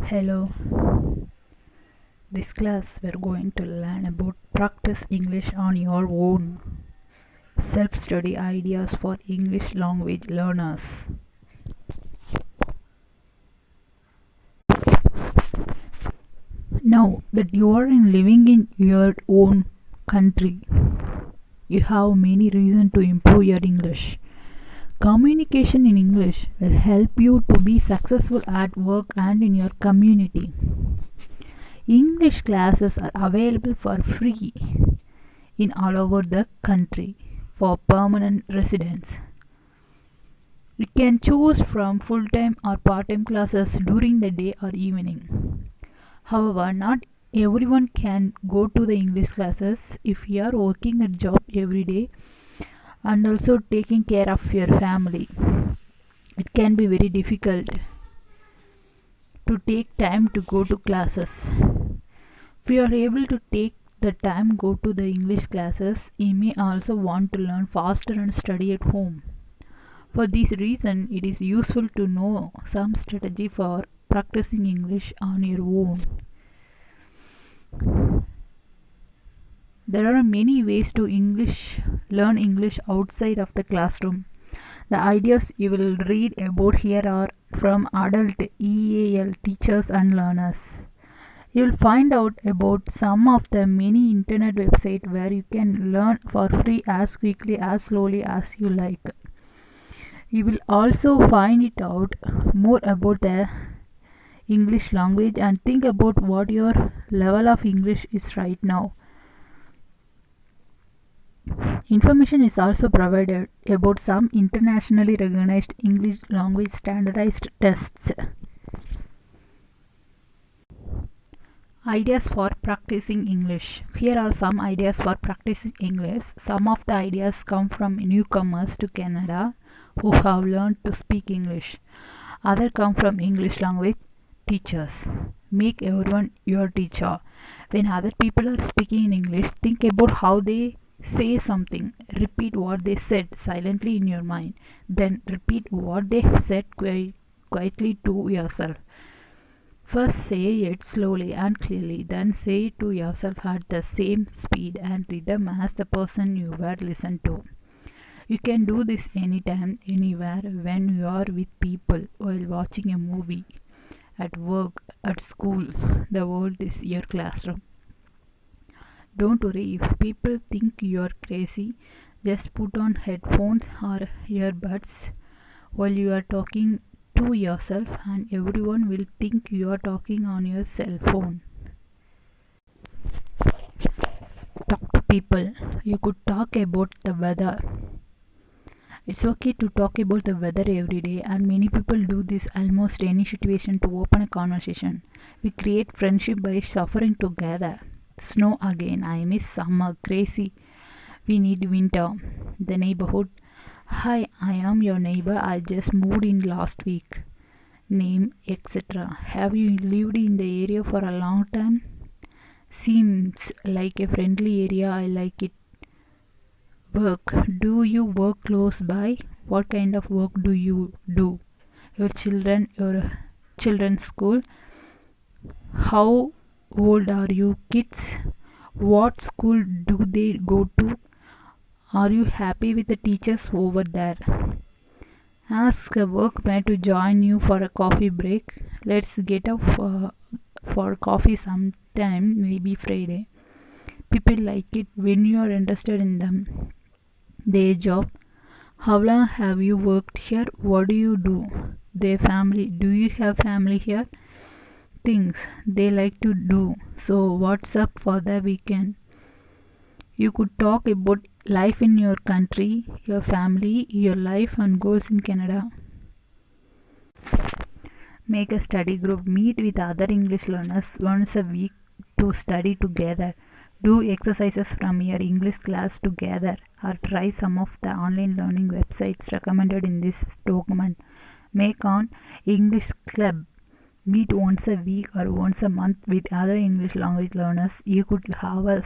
Hello, this class we're going to learn about practice English on your own. Self-study ideas for English language learners. Now that you are living in your own country, you have many reasons to improve your English. Communication in English will help you to be successful at work and in your community. English classes are available for free in all over the country for permanent residents. You can choose from full-time or part-time classes during the day or evening. However, not everyone can go to the English classes if you are working a job every day and also taking care of your family. It can be very difficult to take time to go to classes. If you are able to take the time go to the English classes, you may also want to learn faster and study at home. For this reason, it is useful to know some strategy for practicing English on your own. There are many ways to learn English outside of the classroom. The ideas you will read about here are from adult EAL teachers and learners. You will find out about some of the many internet websites where you can learn for free as quickly as slowly as you like. You will also find it out more about the English language and think about what your level of English is right now. Information is also provided about some internationally recognized English language standardized tests. Ideas for practicing English. Here are some ideas for practicing English. Some of the ideas come from newcomers to Canada who have learned to speak English. Others come from English language teachers. Make everyone your teacher. When other people are speaking in English, think about how they say something. Repeat what they said silently in your mind. Then repeat what they said quietly to yourself. First say it slowly and clearly, then say it to yourself at the same speed and rhythm as the person you were listening to. You can do this anytime, anywhere, when you are with people, while watching a movie, at work, at school. The world is your classroom. Don't worry if people think you are crazy. Just put on headphones or earbuds while you are talking to yourself, and everyone will think you are talking on your cell phone. Talk to people. You could talk about the weather. It's okay to talk about the weather every day, and many people do this almost any situation to open a conversation. We create friendship by suffering together. Snow again. I miss summer. Crazy. We need winter. The neighborhood. Hi, I am your neighbor. I just moved in last week. Name, etc. Have you lived in the area for a long time? Seems like a friendly area. I like it. Work. Do you work close by? What kind of work do you do? Your children's school. How old are you kids? What school do they go to? Are you happy with the teachers over there? Ask a workmate to join you for a coffee break. Let's get up for coffee sometime, maybe Friday. People like it when you are interested in them. Their job. How long have you worked here? What do you do? Their family. Do you have family here? Things they like to do. So, what's up for the weekend? You could talk about life in your country, your family, your life, and goals in Canada. Make a study group. Meet with other English learners once a week to study together. Do exercises from your English class together or try some of the online learning websites recommended in this document. Make an English club. Meet once a week or once a month with other English language learners. You could have a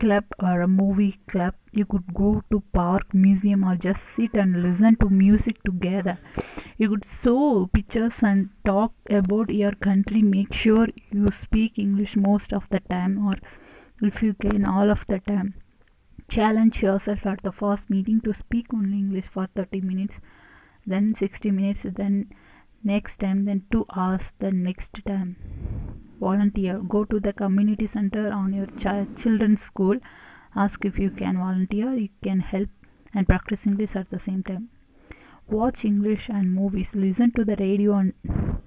club or a movie club. You could go to park, museum, or just sit and listen to music together. You could show pictures and talk about your country. Make sure you speak English most of the time, or if you can, all of the time. Challenge yourself at the first meeting to speak only English for 30 minutes, then 60 minutes, then next time, then 2 hours the next time. Volunteer. Go to the community center on your children's school. Ask if you can volunteer. You can help and practice English at the same time. Watch English and movies. Listen to the radio and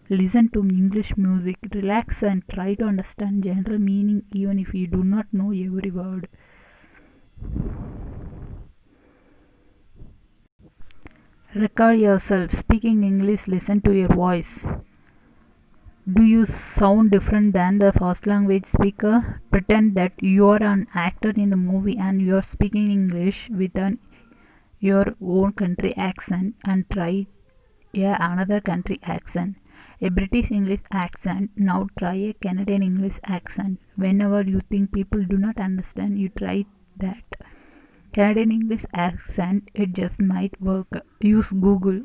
listen to English music. Relax and try to understand general meaning even if you do not know every word. Record yourself speaking English. Listen to your voice. Do you sound different than the first language speaker? Pretend that you are an actor in the movie and you are speaking English with your own country accent, and try another country accent. A British English accent. Now try a Canadian English accent. Whenever you think people do not understand, you try that Canadian English accent. It just might work. Use Google.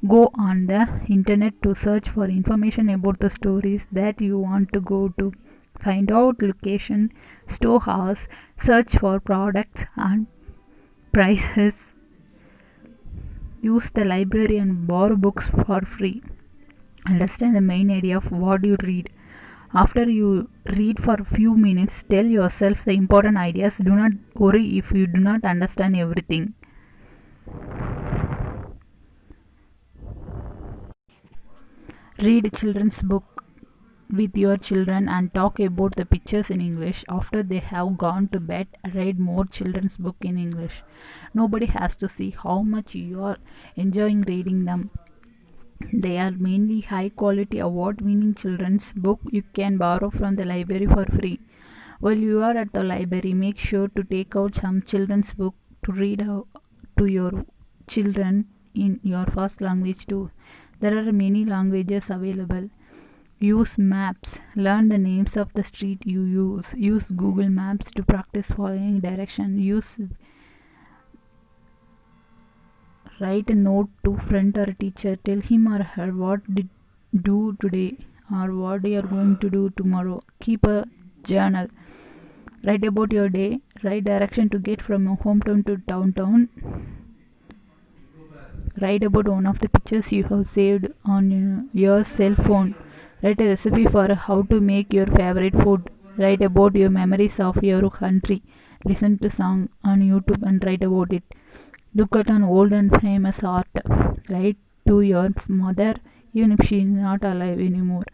Go on the internet to search for information about the stories that you want to go to. Find out location, store hours, search for products and prices. Use the library and borrow books for free. Understand the main idea of what you read. After you read for a few minutes, tell yourself the important ideas. Do not worry if you do not understand everything. Read children's book with your children and talk about the pictures in English. After they have gone to bed, read more children's book in English. Nobody has to see how much you are enjoying reading them. They are mainly high quality award winning children's book you can borrow from the library for free. While you are at the library, make sure to take out some children's book to read out to your children in your first language too. There are many languages available. Use maps. Learn the names of the street you use. Use Google Maps to practice following direction. Write a note to friend or teacher. Tell him or her what did do today or what you are going to do tomorrow. Keep a journal. Write about your day. Write direction to get from your hometown to downtown. Write about one of the pictures you have saved on your cell phone. Write a recipe for how to make your favorite food. Write about your memories of your country. Listen to song on YouTube and write about it. Look at an old and famous art. Write to your mother even if she is not alive anymore.